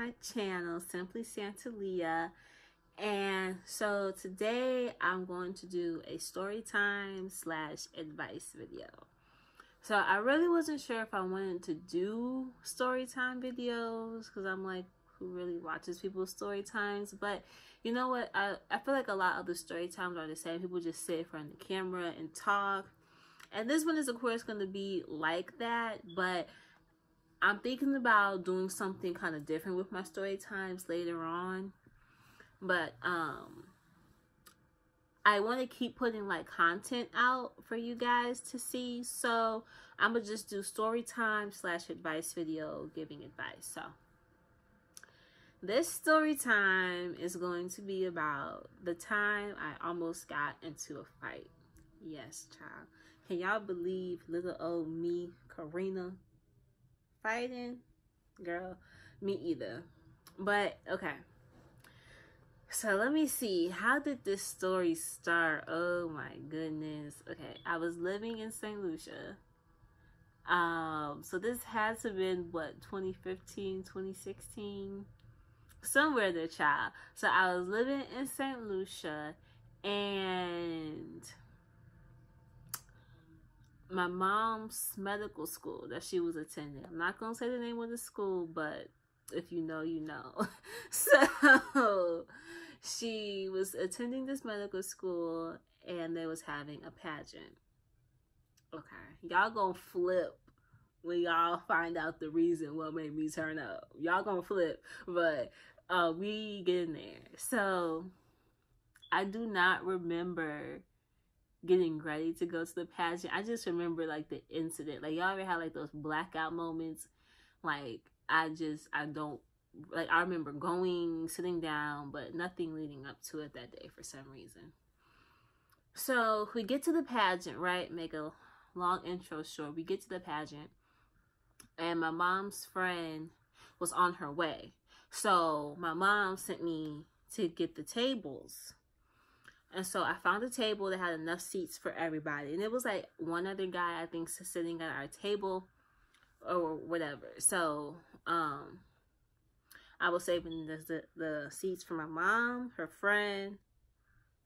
my channel, Simply Santalia. And so today I'm going to do a story time / advice video. So I really wasn't sure if I wanted to do story time videos because I'm like, who really watches people's story times? But you know what? I feel like a lot of the story times are the same. People just sit in front of the camera and talk. And this one is of course going to be like that, but I'm thinking about doing something kind of different with my story times later on. But I want to keep putting like content out for you guys to see. So I'm gonna just do story time / advice video giving advice. So this story time is going to be about the time I almost got into a fight. Yes, child. Can y'all believe little old me, Karina, fighting? Girl, me either. But okay. So let me see. How did this story start? Oh my goodness. Okay, I was living in St. Lucia. So this had to have been what, 2015, 2016? Somewhere there, child. So I was living in St. Lucia, and my mom's medical school that she was attending. I'm not gonna say the name of the school, but if you know, you know. So she was attending this medical school and they was having a pageant. Okay, y'all gonna flip when y'all find out the reason what made me turn up. Y'all gonna flip, but we get in there. So I do not remember getting ready to go to the pageant. I just remember like the incident. Like y'all ever had like those blackout moments? Like I don't, like I remember going, sitting down, but nothing leading up to it that day for some reason. So we get to the pageant, right? Make a long intro short. We get to the pageant and my mom's friend was on her way. So my mom sent me to get the tables. And so I found a table that had enough seats for everybody. And it was like one other guy, I think, sitting at our table or whatever. So I was saving the seats for my mom, her friend,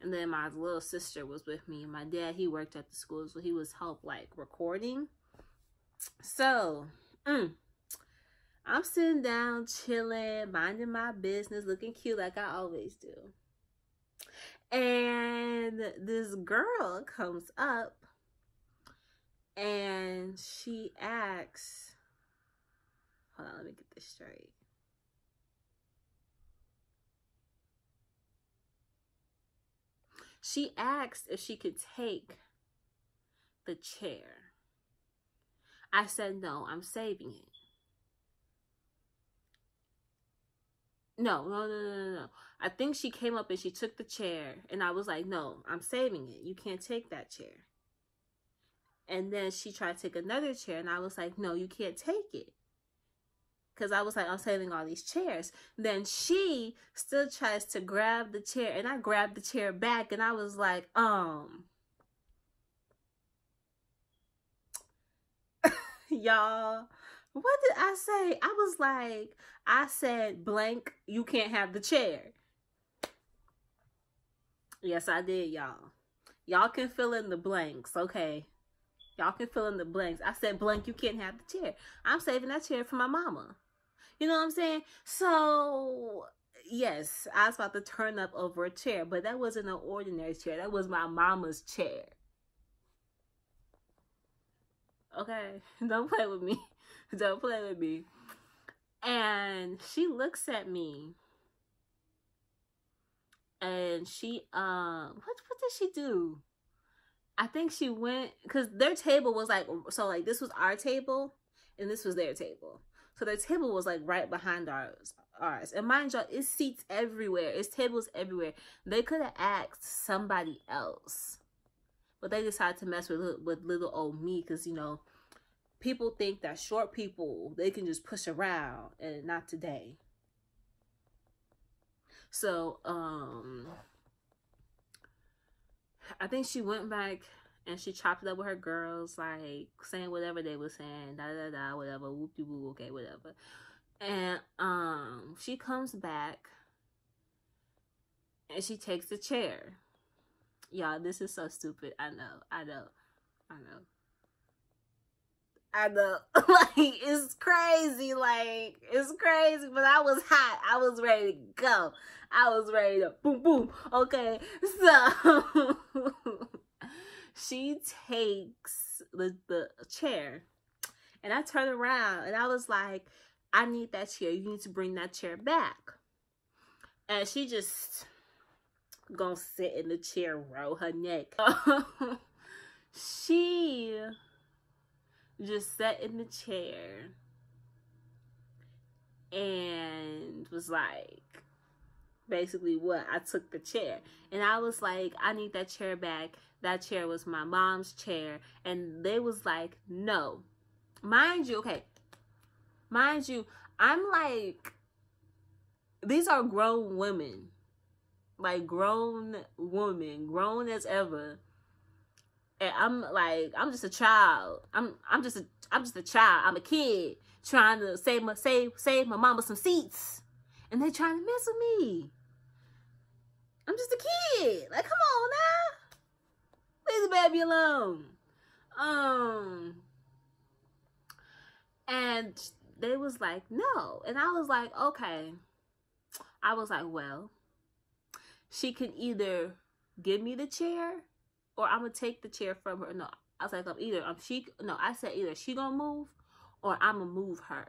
and then my little sister was with me. My dad, he worked at the school, so he was help like recording. So I'm sitting down, chilling, minding my business, looking cute like I always do. And this girl comes up and she asks, hold on, let me get this straight. She asked if she could take the chair. I said, no, I'm saving it. No. I think she came up and she took the chair. And I was like, no, I'm saving it. You can't take that chair. And then she tried to take another chair. And I was like, no, you can't take it. Because I was like, I'm saving all these chairs. Then she still tries to grab the chair. And I grabbed the chair back. And I was like, y'all, what did I say? I was like, I said, blank, you can't have the chair. Yes, I did, y'all. Y'all can fill in the blanks, okay? Y'all can fill in the blanks. I said, blank, you can't have the chair. I'm saving that chair for my mama. You know what I'm saying? So, yes, I was about to turn up over a chair, but that wasn't an ordinary chair. That was my mama's chair. Okay? Don't play with me. Don't play with me. And she looks at me. And she, what did she do? I think she went, because their table was like, so like this was our table and this was their table. So their table was like right behind ours. And mind y'all, it's seats everywhere. It's tables everywhere. They could have asked somebody else. But they decided to mess with little old me because, you know, people think that short people, they can just push around, and not today. So, I think she went back and she chopped it up with her girls, like saying whatever they were saying, da da da, whatever, whoop de whoop, okay, whatever. And she comes back and she takes the chair. Y'all, this is so stupid. I know. Like, it's crazy. Like, it's crazy. But I was hot. I was ready to go. I was ready to boom, boom. Okay. So, she takes the chair. And I turn around. And I was like, I need that chair. You need to bring that chair back. And she just gonna sit in the chair, roll her neck. She just sat in the chair and was like, basically, what? I took the chair. And I was like, I need that chair back. That chair was my mom's chair. And they was like, no. Mind you, I'm like, these are grown women. Like, grown women, grown as ever. And I'm like, I'm just a child. I'm just a child. I'm a kid trying to save my mama some seats. And they trying to mess with me. I'm just a kid. Like, come on now. Leave the baby alone. And they was like, no. And I was like, okay. I was like, well, she can either give me the chair or I'm gonna take the chair from her. No, I was like, I said either she gonna move or I'm gonna move her.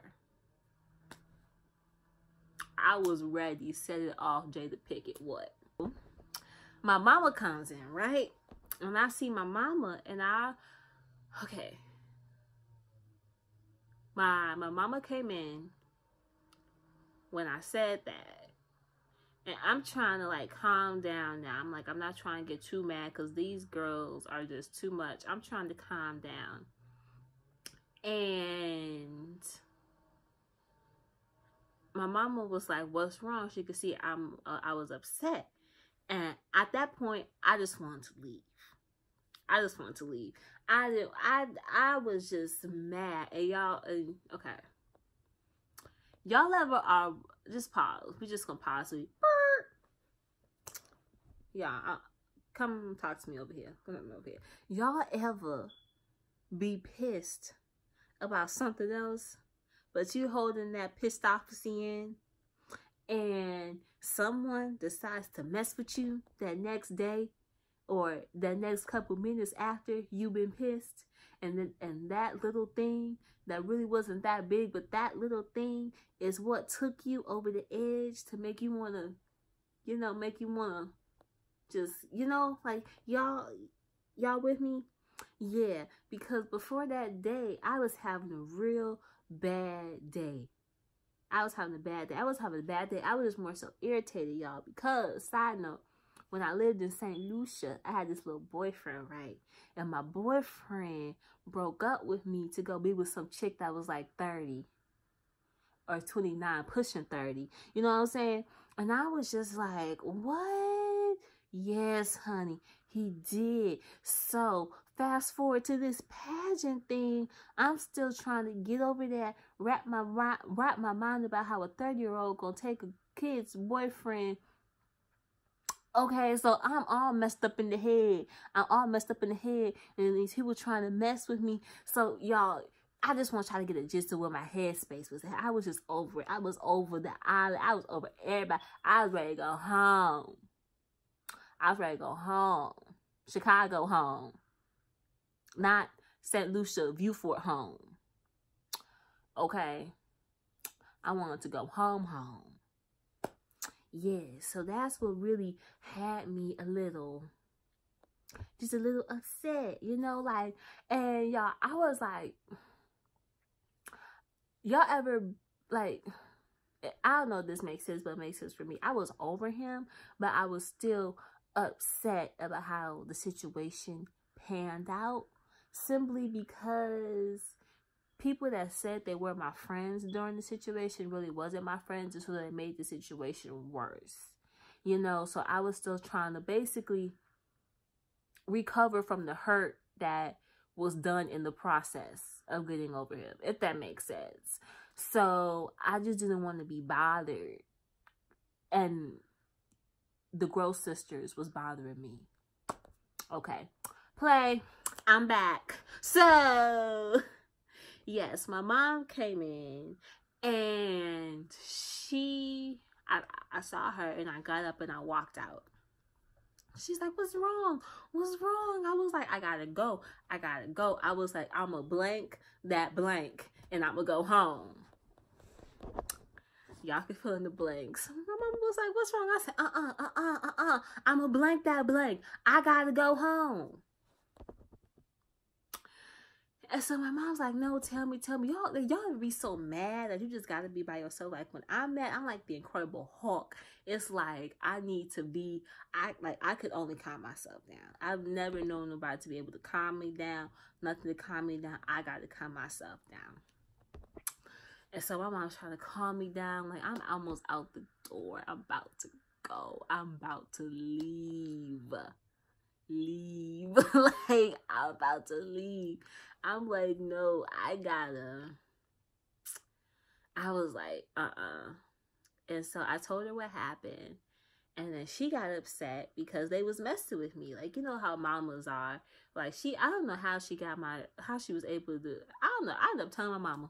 I was ready, set it off, Jada Pickett. What? My mama comes in, right? And I see my mama, and okay. My mama came in when I said that. And I'm trying to, like, calm down now. I'm like, I'm not trying to get too mad because these girls are just too much. I'm trying to calm down. And my mama was like, what's wrong? She could see I was upset. And at that point, I just wanted to leave. I was just mad. And y'all, okay. Y'all ever are, just pause. We just gonna pause. Y'all, come talk to me over here. Come over here. Y'all ever be pissed about something else, but you holding that pissed offency in, and someone decides to mess with you that next day or that next couple minutes after you've been pissed, and that little thing that really wasn't that big, but that little thing is what took you over the edge to make you want to, just, like, y'all with me? Yeah, because before that day, I was having a real bad day. I was having a bad day. I was just more so irritated, y'all, because, side note, when I lived in St. Lucia, I had this little boyfriend, right? And my boyfriend broke up with me to go be with some chick that was like 30 or 29, pushing 30. You know what I'm saying? And I was just like, what? Yes, honey, he did. So fast forward to this pageant thing. I'm still trying to get over that, wrap my mind about how a 30-year-old gonna take a kid's boyfriend. Okay, so I'm all messed up in the head. And these people trying to mess with me. So, y'all, I just want y'all to get a gist of where my headspace was at. I was just over it. I was over the island. I was over everybody. I was ready to go home. Chicago home. Not St. Lucia, Viewfort home. Okay? I wanted to go home. Yeah, so that's what really had me just a little upset, like, and y'all, I was like, y'all ever, like, I don't know if this makes sense, but it makes sense for me. I was over him, but I was still upset about how the situation panned out, simply because people that said they were my friends during the situation really wasn't my friends, and so they made the situation worse. So I was still trying to basically recover from the hurt that was done in the process of getting over him, if that makes sense. So I just didn't want to be bothered and the Gross sisters was bothering me. Okay, play. I'm back. So, yes, my mom came in and I saw her and I got up and I walked out. She's like, what's wrong? What's wrong? I was like, I gotta go. I gotta go. I was like, I'm a blank that blank and I'm gonna go home. Y'all can fill in the blanks. My mom was like, what's wrong? I said, I'm a blank that blank. I gotta go home. And so my mom's like, no, tell me. Y'all be so mad that you just gotta be by yourself. Like when I'm mad, I'm like the Incredible Hulk. It's like I need to be, I could only calm myself down. I've never known nobody to be able to calm me down, nothing to calm me down. I gotta calm myself down. And so my mom's trying to calm me down. Like I'm almost out the door. I'm about to go. I'm about to leave. Like I'm about to leave. I'm like, no, I was like, And so I told her what happened. And then she got upset because they was messing with me. Like, you know how mamas are. Like I don't know how she was able to, I don't know. I ended up telling my mama.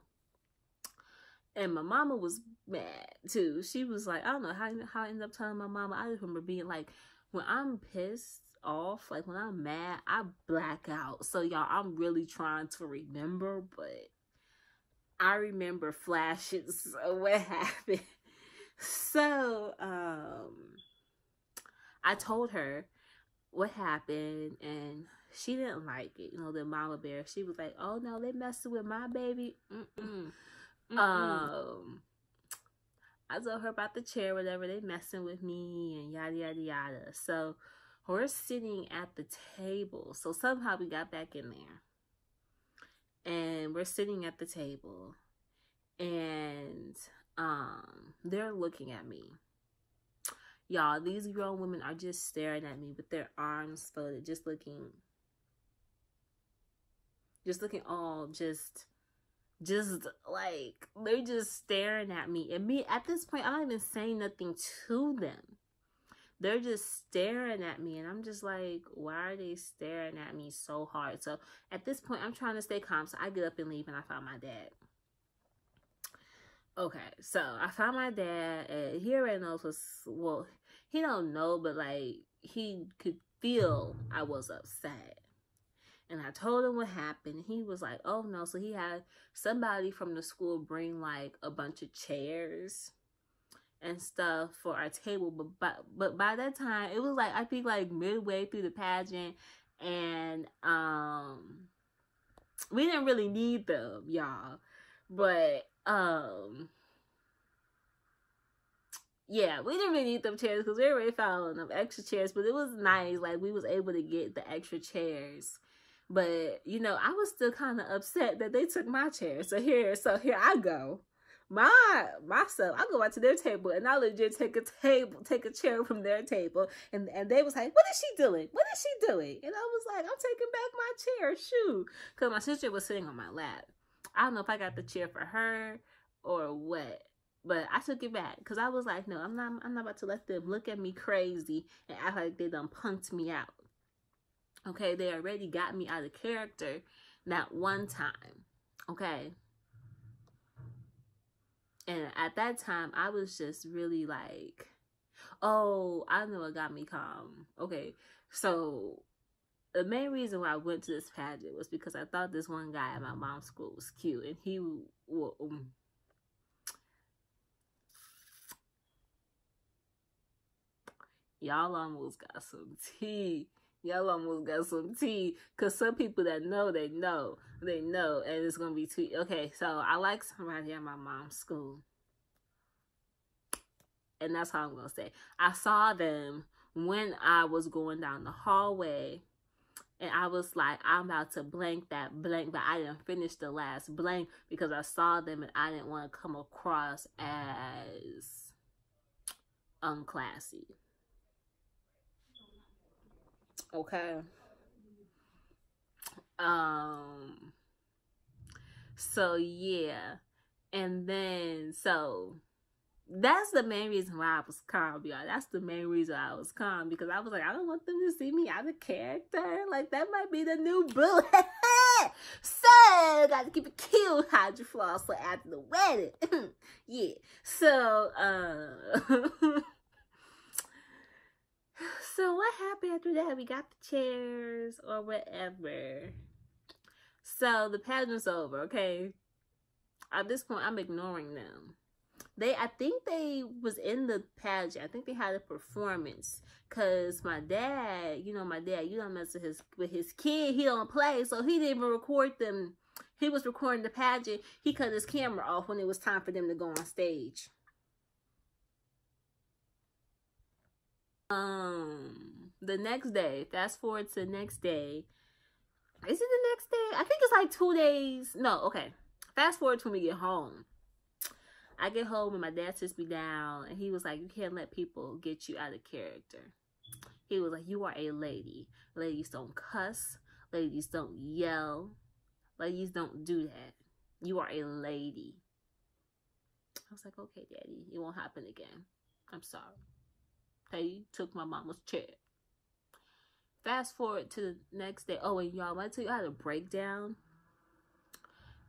And my mama was mad too. She was like, I don't know how I ended up telling my mama. I just remember being like, when I'm pissed off, like when I'm mad, I black out. So y'all, I'm really trying to remember, but I remember flashes of what happened. So I told her what happened and she didn't like it. You know, the mama bear, she was like, oh no, they messing with my baby. I told her about the chair, whatever, they messing with me and yada yada yada. So we're sitting at the table. So somehow we got back in there. And we're sitting at the table. And they're looking at me. Y'all, these grown women are just staring at me with their arms folded, just looking all just like they're just staring at me. And me at this point, I'm not even saying nothing to them. They're just staring at me and I'm just like, why are they staring at me so hard? So at this point, I'm trying to stay calm. So I get up and leave and I found my dad. Okay, so I found my dad and he already knows well, he don't know, but like he could feel I was upset. And I told him what happened. He was like, oh no. So he had somebody from the school bring like a bunch of chairs and stuff for our table. But by that time, it was like, I think like midway through the pageant. And we didn't really need them, y'all. But yeah, we didn't really need them chairs because we already found them extra chairs. But it was nice. Like we was able to get the extra chairs. But, you know, I was still kind of upset that they took my chair. So here I go. Myself, I go back to their table and I legit take a chair from their table. And they was like, what is she doing? What is she doing? And I was like, I'm taking back my chair, shoot. Because my sister was sitting on my lap. I don't know if I got the chair for her or what. But I took it back because I was like, no, I'm not about to let them look at me crazy and act like they done punked me out. Okay, they already got me out of character that one time. Okay. And at that time, I was just really like, oh, I know what got me calm. Okay, so the main reason why I went to this pageant was because I thought this one guy at my mom's school was cute. And he y'all almost got some tea. Y'all almost got some tea. Because some people that know, they know. They know. And it's going to be tea. Okay, so I like somebody at my mom's school. And that's how I'm going to say. I saw them when I was going down the hallway. And I was like, I'm about to blank that blank. But I didn't finish the last blank because I saw them and I didn't want to come across as unclassy. Okay. So yeah. And then so that's the main reason why I was calm, y'all. That's the main reason I was calm, because I was like, I don't want them to see me out of character. Like, that might be the new boo. So, got to keep it cute, Hydra Floss, for after the wedding. Yeah. So, so what happened after that? We got the chairs or whatever. So, the pageant's over, okay? At this point, I'm ignoring them. I think they was in the pageant. I think they had a performance. Cause my dad, you don't mess with his kid. He don't play, so he didn't even record them. He was recording the pageant. He cut his camera off when it was time for them to go on stage. The next day, fast forward to the next day. Is it the next day? I think it's like 2 days. No, okay. Fast forward to when we get home. I get home and my dad sits me down and he was like, you can't let people get you out of character. He was like, you are a lady. Ladies don't cuss. Ladies don't yell. Ladies don't do that. You are a lady. I was like, okay, Daddy, it won't happen again. I'm sorry. They took my mama's chair. Fast forward to the next day. Oh, and y'all, I tell you, I had a breakdown.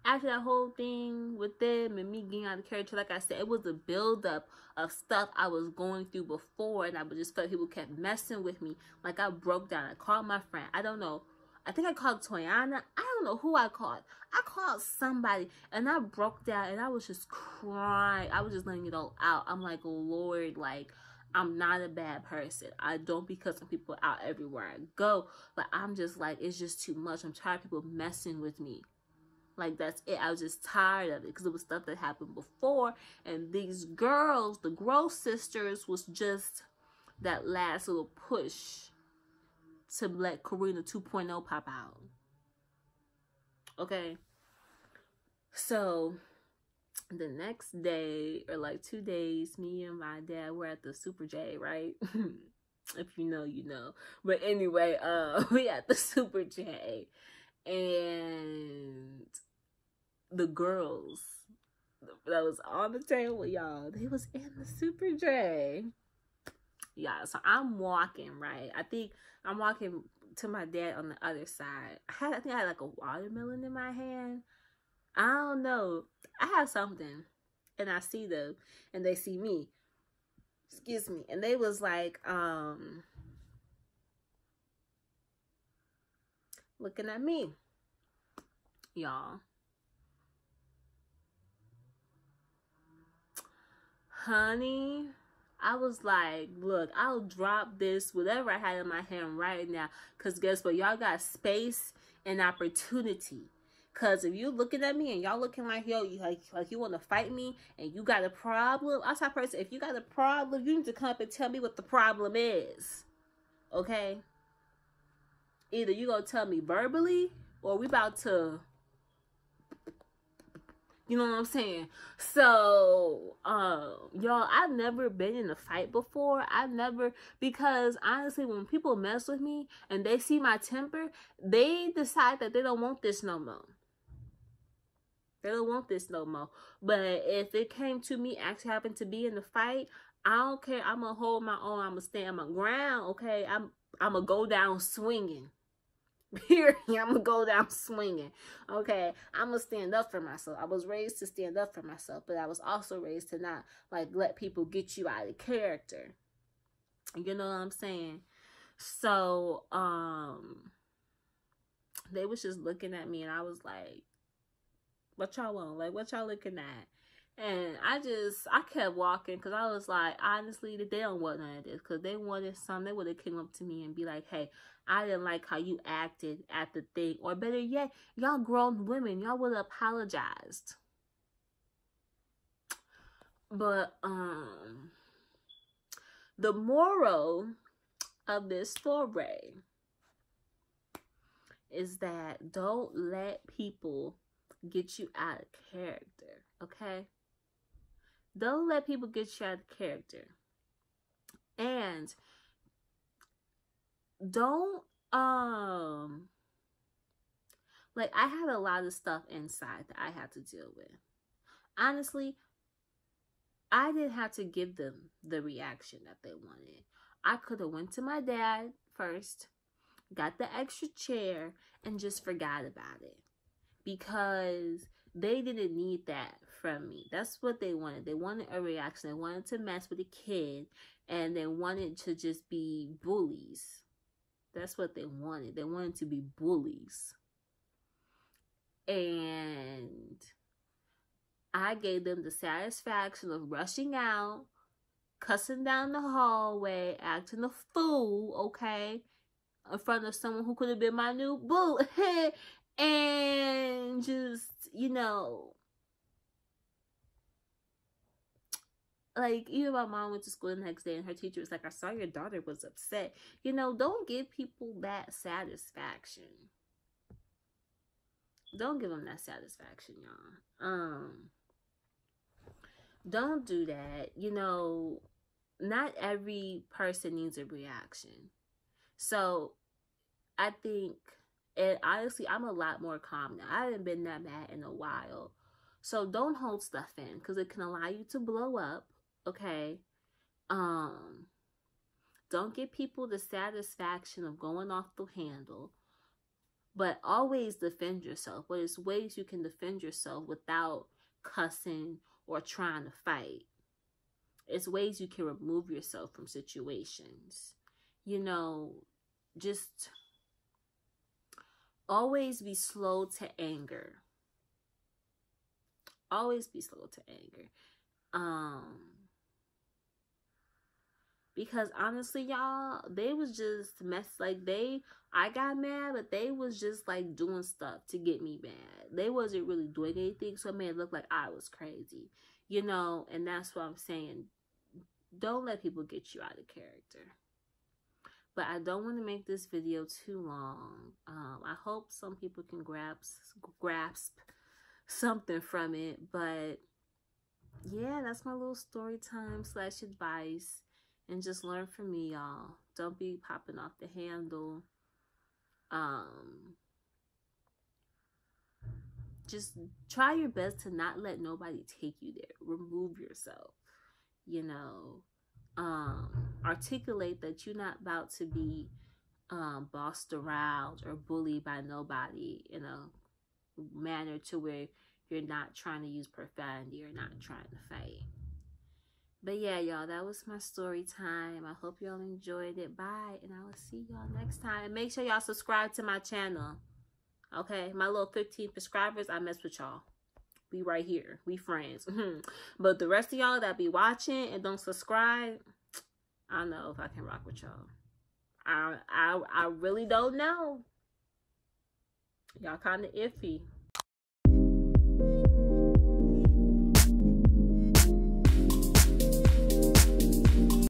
After that whole thing with them and me getting out of character, like I said, it was a buildup of stuff I was going through before, and I just felt people kept messing with me. Like, I broke down. I called my friend. I don't know. I think I called Toyana. I don't know who I called. I called somebody, and I broke down, and I was just crying. I was just letting it all out. I'm like, Lord, like, I'm not a bad person. I don't be cussing people out everywhere I go. But I'm just like, it's just too much. I'm tired of people messing with me. Like, that's it. I was just tired of it because it was stuff that happened before. And these girls, the Gross sisters, was just that last little push to let Karina 2.0 pop out. Okay. So, the next day, or like 2 days, me and my dad were at the Super J, right? If you know, you know. But anyway, we at the Super J. And the girls that was on the table, y'all, they was in the Super J. Yeah, so I'm walking, right? I think I'm walking to my dad on the other side. I think I had like a watermelon in my hand. I don't know. I have something. And I see them. And they see me. Excuse me. And they was like, looking at me. Y'all. Honey, I was like, look, I'll drop this, whatever I had in my hand right now. Because guess what? Y'all got space and opportunity. Because if you looking at me and y'all looking like, yo, like you want to fight me and you got a problem, I'm that person, if you got a problem, you need to come up and tell me what the problem is. Okay? Either you gonna tell me verbally or we about to... You know what I'm saying? So, y'all, I've never been in a fight before. Because honestly, when people mess with me and they see my temper, they decide that they don't want this no more. They don't want this no more. But if it came to me actually having to be in the fight, I don't care. I'm going to hold my own. I'm going to stand my ground, okay? I'm going to go down swinging. Period. I'm going to go down swinging. Okay? I'm going to stand up for myself. I was raised to stand up for myself, but I was also raised to not, like, let people get you out of character. You know what I'm saying? So, they was just looking at me, and I was like, what y'all want? Like, what y'all looking at? And I kept walking because I was like, honestly, they don't want none of this. Because they wanted something, they would have came up to me and be like, hey, I didn't like how you acted at the thing. Or better yet, y'all grown women, y'all would have apologized. But, the moral of this story is that don't let people get you out of character, okay? Don't let people get you out of character. And don't, like, I had a lot of stuff inside that I had to deal with. Honestly, I didn't have to give them the reaction that they wanted. I could have went to my dad first, got the extra chair, and just forgot about it, because they didn't need that from me. That's what they wanted. They wanted a reaction. They wanted to mess with a kid, and they wanted to just be bullies. That's what they wanted. They wanted to be bullies. And I gave them the satisfaction of rushing out, cussing down the hallway, acting a fool, okay, in front of someone who could have been my new boo. And just, you know, like, even my mom went to school the next day and her teacher was like, I saw your daughter was upset. You know, don't give people that satisfaction. Don't give them that satisfaction, y'all. Don't do that. You know, not every person needs a reaction. So I think, and honestly, I'm a lot more calm now. I haven't been that mad in a while. So don't hold stuff in, because it can allow you to blow up, okay? Don't give people the satisfaction of going off the handle, but always defend yourself. But there's ways you can defend yourself without cussing or trying to fight. It's ways you can remove yourself from situations. You know, just always be slow to anger. Always be slow to anger. Because honestly, y'all, they was just I got mad, but they was just like doing stuff to get me mad. They wasn't really doing anything, so it made it look like I was crazy, you know. And that's what I'm saying. Don't let people get you out of character. But I don't want to make this video too long. I hope some people can grasp something from it. But yeah, that's my little story time / advice. And just learn from me, y'all. Don't be popping off the handle. Just try your best to not let nobody take you there. Remove yourself, you know. Articulate that you're not about to be bossed around or bullied by nobody in a manner to where you're not trying to use profanity or not trying to fight. But yeah, y'all, that was my story time. I hope y'all enjoyed it. Bye, and I will see y'all next time. And make sure y'all subscribe to my channel. Okay, my little 15 subscribers, I mess with y'all. We right here. We friends. But the rest of y'all that be watching and don't subscribe, I don't know if I can rock with y'all. I really don't know. Y'all kind of iffy.